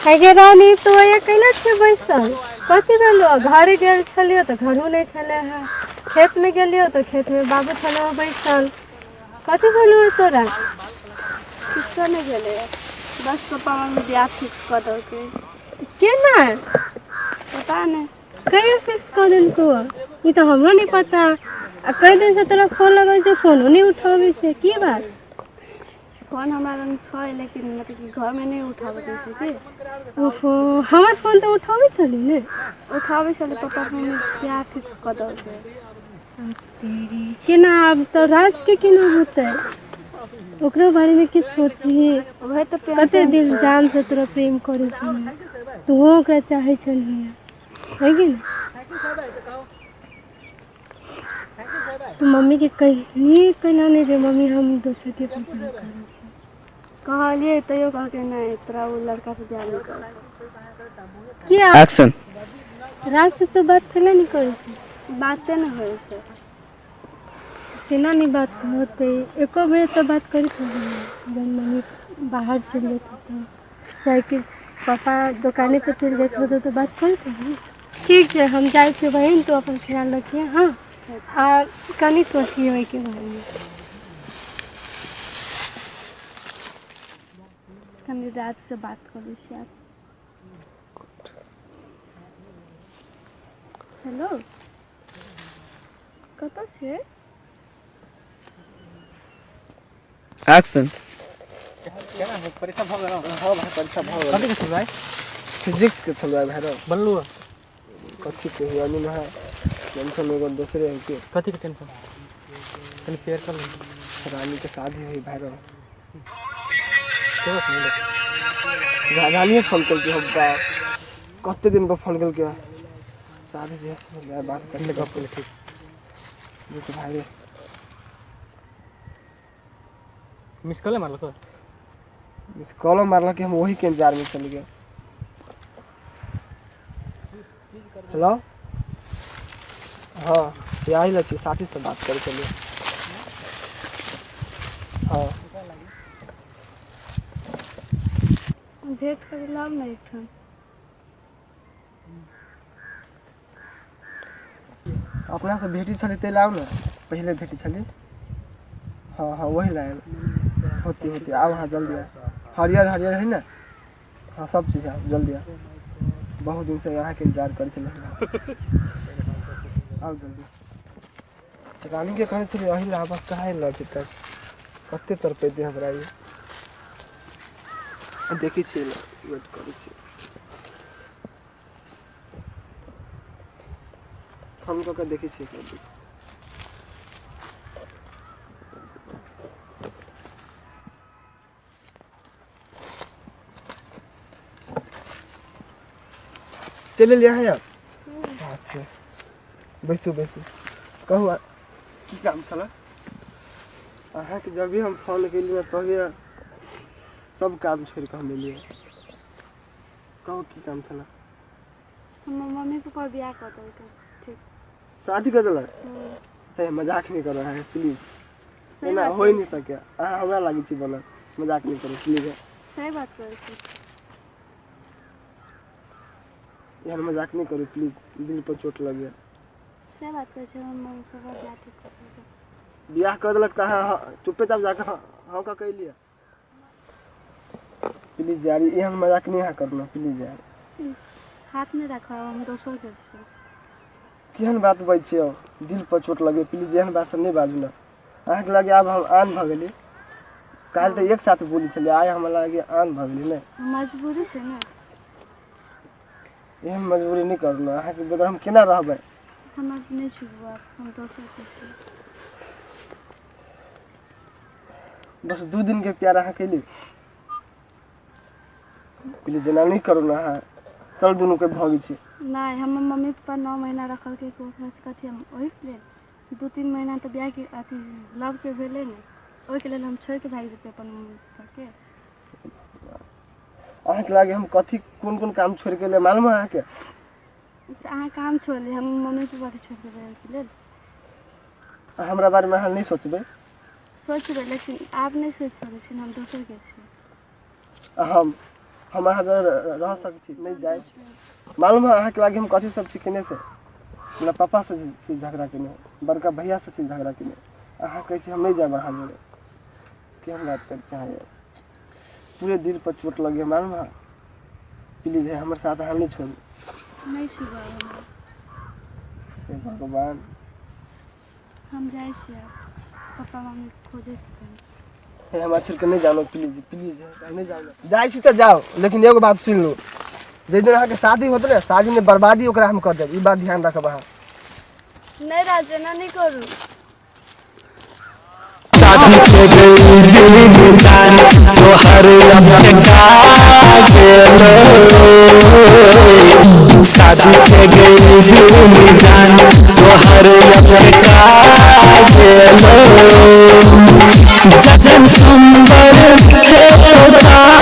आगे रानी तो ये कैला छे बैसल कथी भेलो घरे गेल छलियो तो घरो नहीं छले है खेत में गेलियो तो खेत में बाबू छलो बैसल कथी भेलो तोरा किछो नहीं भेले बस पापा मम्मी बियाह फिक्स कर दो के ना पता नहीं कहियो फिक्स कर दिन तू ये तो हमरो नहीं पता आ कई दिन से तोरा फोन लगल जो फोन नहीं उठावे छे की बात फोन हमारा रंग छै लेकिन मतलब कि घर में नहीं उठावे छै के ओहो हमर फोन तो उठावे छली ने उठावे छले पापा मम्मी बियाह फिक्स कर दो के तेरी केना अब तो राज के केना होते ओकरो बारे में किछ सोची वह तो कते दिल जान से तोरा प्रेम करे छ तू ओकरा चाहे छली है कि तू मम्मी के कहीं कहला नहीं रे मम्मी हम दूसरे के पसंद करे छी कहलिए तैयो कह के नहीं तोरा वो लड़का से बियाह नहीं कर क्या एक्शन राज से तो बात केला नहीं करे छी बातें नहीं होय छै केना नहीं बात होते एको बेर तो बात करी जब मम्मी बाहर चल जाते तो चाहे कि पापा दुकाने पे चल जाते तो बात करी ठीक है हम जाए छे बहन तो अपन ख्याल रखिए हाँ और कनी सोचिए के बारे में कनी रात से बात करै छी आप हेलो कत छे एक्शन केना हो परीक्षा भ गेल हां भाई परीक्षा भ गेल कथि के छल भाई फिजिक्स के छल भाई रो बल्लू कथि के हुआ नहीं है टेंशन एगो दूसरे है के कथि के टेंशन कनी शेयर कर ले रानी के शादी हुई भाई रो केना रानी फोन कर के होगा कते दिन को फोन कर के शादी जैसे बात करने का बोले ठीक ये तो भाई मिस कॉल मारल को मिस कॉल मारला कि हम वही के इंतजार में चल गए हेलो हाँ यही लच्छी साथी से बात कर चलिए हाँ भेंट कर लाम ना एकठन अपना से भेटी छली ते लाओ ना पहले भेटी छली हाँ हाँ वही लाए होती होती आओ हाँ जल्दी आ हरियर हरियर है ना हाँ सब चीज़ है जल्दी आ बहुत दिन से यहाँ के इंतजार कर चले आओ जल्दी रानी के कहने चलिए वही ला बस कहाँ लौट तक कते तर पे दे हमरा ये देखी छी वेट करी छी हम तो का देखी छी चले लिया है अच्छा बैसू बैसू कहू की काम छला अहाँ के जब भी हम फोन के लिए तभी सब काम छोड़ के हम लिए कहू की काम छला हम मम्मी पापा बियाह कर दो ठीक शादी कर देला है मजाक नहीं कर रहा है प्लीज ना हो ही नहीं सके अहाँ हमरा लागी छी बोला मजाक नहीं करो प्लीज सही बात करे छी यार मजाक नहीं करो प्लीज दिल पर चोट लग गया सही बात करे छी हम मम्मी पापा बियाह ठीक कर दो बियाह कर देलक त चुपे चाप जाके हाँ का कह लिया प्लीज यार ये हम मजाक नहीं है करना प्लीज यार हाथ में रखा हम दोसर के छी केहन बात बाजै छियो दिल पर चोट लगे प्लीज एहन बात सब नहीं बाजू ना अहाँ के लगे आब हम आन भ गेली काल त एक साथ बोली छले आइ हमरा लगे आन भ गेली ने मजबूरी छै ना एहन मजबूरी नहीं करना अहाँ के बगैर हम केना रहबै हम नहीं छुबा हम दोसर के छी बस 2 दिन के प्यार अहाँ के लिए प्लीज जना नहीं करू ना अहाँ चल दुनू के भागी छी नहीं हम मम्मी पापा 9 महीना रखल के कोखरा से कथी हम ओहि ले 2-3 महीना तो ब्याह के अथी लव के भेले ने ओहि के लेल हम छोड़ के भाग जेते अपन मम्मी पापा के अहाँ के लागे हम कथी कोन कोन काम छोड़ के ले मालूम है अहाँ के अहाँ काम छोड़ ले हम मम्मी पापा के छोड़ के जाए के लेल हमरा बारे में अहाँ नहीं सोचबै सोच रहे लेकिन आप नहीं सोच सकै छी हम दोसर के छी हम अहाँ रह सकै छी नहीं जाए मालूम है अहाँ के लागे हम कथी सब छी केने से अपना पापा से चीज झगड़ा केने बड़का भैया से चीज झगड़ा केने अहाँ कहै छी हम नहीं जाए अहाँ जोड़े कि हम बात कर चाहे पूरे दिल पर चोट लगे मालूम है प्लीज है हमारे साथ हम नहीं छोड़ नहीं सुबह भगवान हम जाए छी पापा मम्मी खोजे हमारा छोड़ के नहीं जानो प्लीज प्लीज नहीं जानो जाए छी तो जाओ लेकिन एगो बात सुन लो जे दिन अहाँ के शादी होत ना शादी में बर्बादी ओकरा हम कर देब ई बात ध्यान रखब अहाँ नहीं राजना नहीं करू शादी के गई झूमी जान तोहर जजन सुंदर है